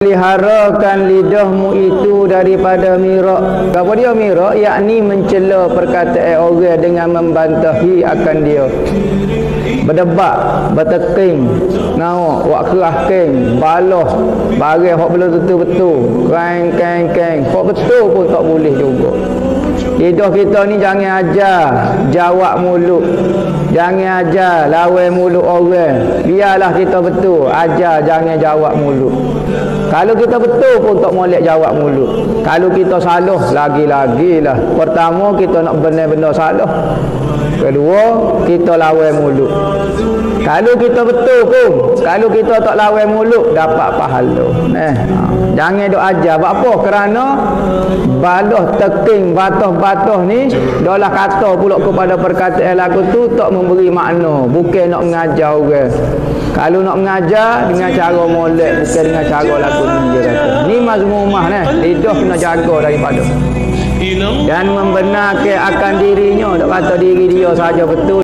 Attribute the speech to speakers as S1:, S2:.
S1: Peliharakan lidahmu itu daripada mirak. Apa dia mirak? Yakni mencela perkataan orang dengan membantahi akan dia. Berdebat, berteking, nawak, wak kerah keng, baloh, barang hok belum betul-betul, keng. Hok betul pun tak boleh juga. Lidah kita ni jangan ajar jawab mulut. Jangan ajar lawan mulut orang. Biarlah kita betul, ajar jangan jawab mulut. Kalau kita betul pun tak molek jawab mulut. Kalau kita salah, lagi-lagilah. Pertama, kita nak benar-benar salah. Kedua, kita lawan mulut. Kalau kita betul pun, kalau kita tak lawan mulut, dapat pahala. Jangan duk ajar. Sebab apa? Kerana balah teking batah-batah ni adalah kata pula kepada perkataan lagu tu tak memberi makna, bukan nak mengajar orang. Kalau nak mengajar dengan cara molek, bukan dengan cara lagu ni dia kata. Ni mazmumah ni, lidah kena jaga daripada dan membenarkan akan dirinya, tak kata diri dia saja betul.